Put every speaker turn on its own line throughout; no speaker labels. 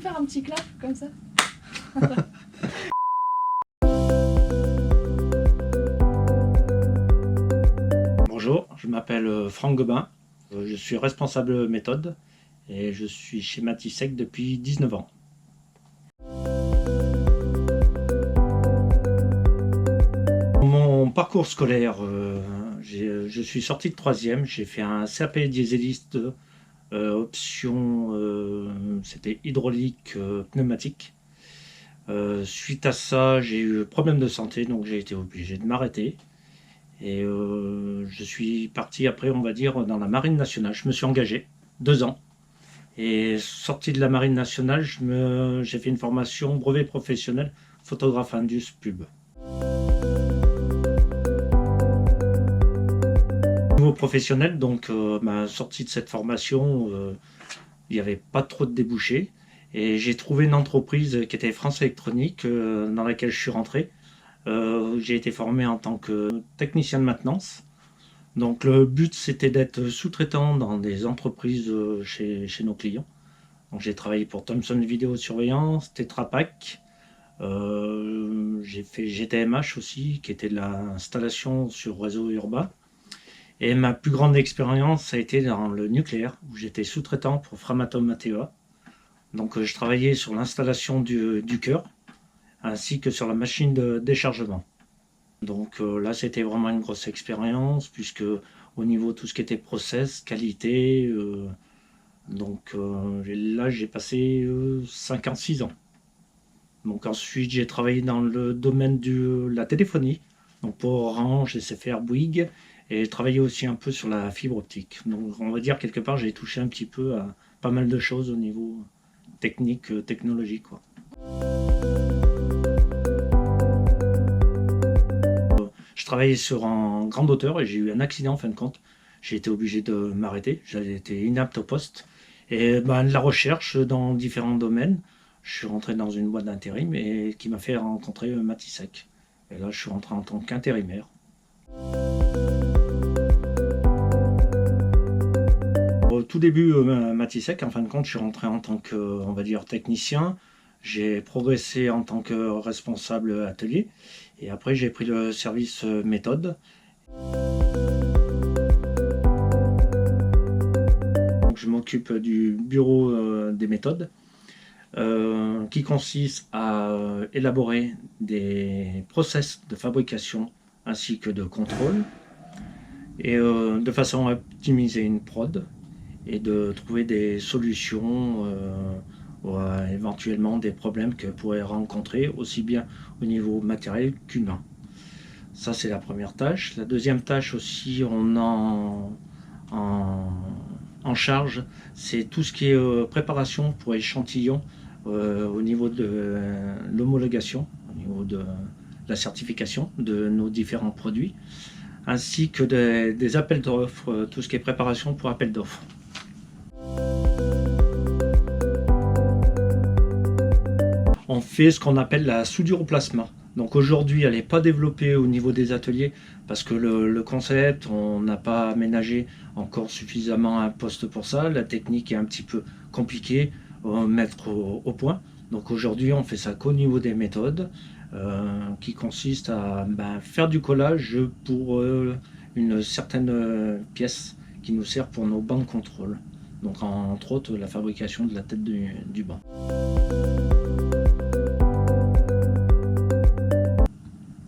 faire un petit clap comme ça?
Bonjour, je m'appelle Franck Gobin, je suis responsable méthode et je suis chez Matisec depuis 19 ans. Mon parcours scolaire, je suis sorti de 3e, j'ai fait un CAP dieseliste, option, c'était hydraulique, pneumatique. Suite à ça, j'ai eu problème de santé, donc j'ai été obligé de m'arrêter. Et je suis parti après, on va dire, dans la Marine nationale. Je me suis engagé 2 ans. Et sorti de la Marine nationale, j'ai fait une formation brevet professionnel photographe Indus Pub. Niveau professionnel, donc sortie de cette formation, il n'y avait pas trop de débouchés. Et j'ai trouvé une entreprise qui était France Électronique, dans laquelle je suis rentré. J'ai été formé en tant que technicien de maintenance. Donc le but c'était d'être sous-traitant dans des entreprises chez nos clients. Donc j'ai travaillé pour Thomson Vidéosurveillance, Tetra Pak. J'ai fait GTMH aussi, qui était de l'installation sur réseau urbain. Et ma plus grande expérience a été dans le nucléaire, où j'étais sous-traitant pour Framatome ATEA. Donc je travaillais sur l'installation du cœur, ainsi que sur la machine de déchargement. Donc là, c'était vraiment une grosse expérience, puisque au niveau de tout ce qui était process, qualité, là, j'ai passé 5 ans, 6 ans. Donc ensuite, j'ai travaillé dans le domaine de la téléphonie, donc pour Orange, SFR, Bouygues, et j'ai travaillé aussi un peu sur la fibre optique. Donc on va dire quelque part, j'ai touché un petit peu à pas mal de choses au niveau technique, technologique, quoi. Je travaillais sur un grande hauteur et j'ai eu un accident en fin de compte. J'ai été obligé de m'arrêter, j'avais été inapte au poste. Et de la recherche dans différents domaines, je suis rentré dans une boîte d'intérim et qui m'a fait rencontrer Matisec. Et là, je suis rentré en tant qu'intérimaire. Au tout début, Matisec, en fin de compte, je suis rentré en tant que, on va dire, technicien. J'ai progressé en tant que responsable atelier et après j'ai pris le service méthode. Donc, je m'occupe du bureau des méthodes qui consiste à élaborer des process de fabrication ainsi que de contrôle et de façon à optimiser une prod et de trouver des solutions ou éventuellement des problèmes que pourrait rencontrer aussi bien au niveau matériel qu'humain. Ça, c'est la première tâche. La deuxième tâche aussi, on a en charge, c'est tout ce qui est préparation pour échantillons au niveau de l'homologation, au niveau de la certification de nos différents produits, ainsi que des appels d'offres, tout ce qui est préparation pour appels d'offres. On fait ce qu'on appelle la soudure au plasma. Donc aujourd'hui, elle n'est pas développée au niveau des ateliers parce que le concept, on n'a pas aménagé encore suffisamment un poste pour ça. La technique est un petit peu compliquée à mettre au point. Donc aujourd'hui, on fait ça qu'au niveau des méthodes qui consiste à faire du collage pour une certaine pièce qui nous sert pour nos bancs de contrôle. Donc entre autres, la fabrication de la tête du banc.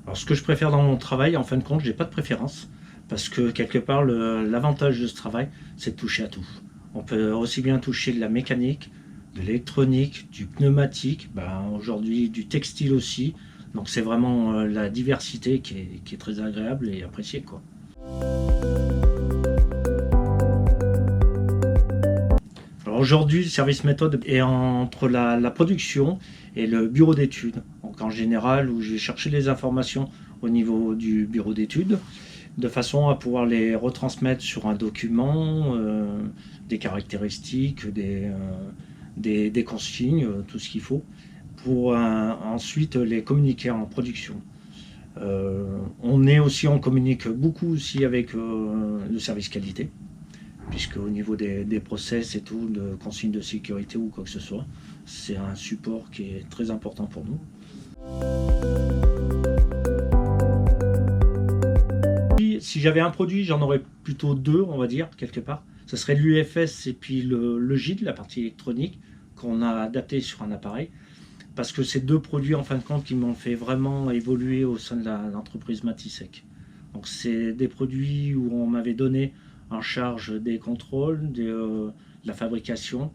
Alors, ce que je préfère dans mon travail, en fin de compte, j'ai pas de préférence parce que quelque part, l'avantage de ce travail, c'est de toucher à tout. On peut aussi bien toucher de la mécanique, de l'électronique, du pneumatique, aujourd'hui du textile aussi. Donc c'est vraiment la diversité qui est très agréable et appréciée, quoi. Alors aujourd'hui, le service méthode est entre la production et le bureau d'études. Donc en général, où je vais chercher les informations au niveau du bureau d'études, de façon à pouvoir les retransmettre sur un document, des caractéristiques, des consignes, tout ce qu'il faut, pour ensuite les communiquer en production. On communique beaucoup aussi avec le service qualité, puisque au niveau des process et tout, de consignes de sécurité ou quoi que ce soit, c'est un support qui est très important pour nous. Si j'avais un produit, j'en aurais plutôt deux, on va dire, quelque part. Ce serait l'UFS et puis le GID, la partie électronique, qu'on a adapté sur un appareil. Parce que c'est deux produits, en fin de compte, qui m'ont fait vraiment évoluer au sein de l'entreprise Matisec. Donc c'est des produits où on m'avait donné en charge des contrôles, de la fabrication,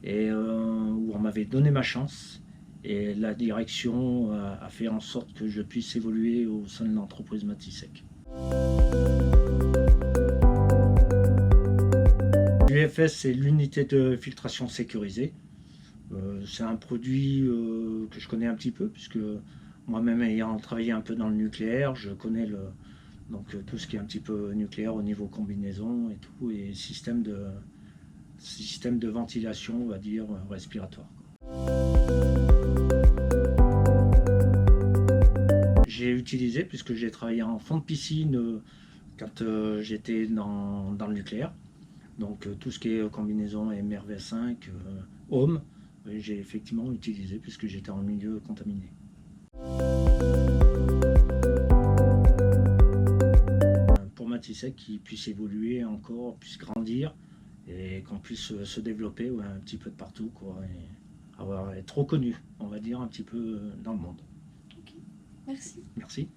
et où on m'avait donné ma chance. Et la direction a fait en sorte que je puisse évoluer au sein de l'entreprise Matisec. L'UFS, c'est l'unité de filtration sécurisée. C'est un produit que je connais un petit peu, puisque moi-même ayant travaillé un peu dans le nucléaire, je connais tout ce qui est un petit peu nucléaire au niveau combinaison et tout, et système de ventilation, on va dire, respiratoire. J'ai utilisé, puisque j'ai travaillé en fond de piscine quand j'étais dans le nucléaire. Donc tout ce qui est combinaison MRV5, Home, j'ai effectivement utilisé puisque j'étais en milieu contaminé. Pour Matisec, qu'il puisse évoluer encore, puisse grandir et qu'on puisse se développer un petit peu de partout, quoi, et être reconnu, on va dire, un petit peu dans le monde.
Ok, merci.
Merci.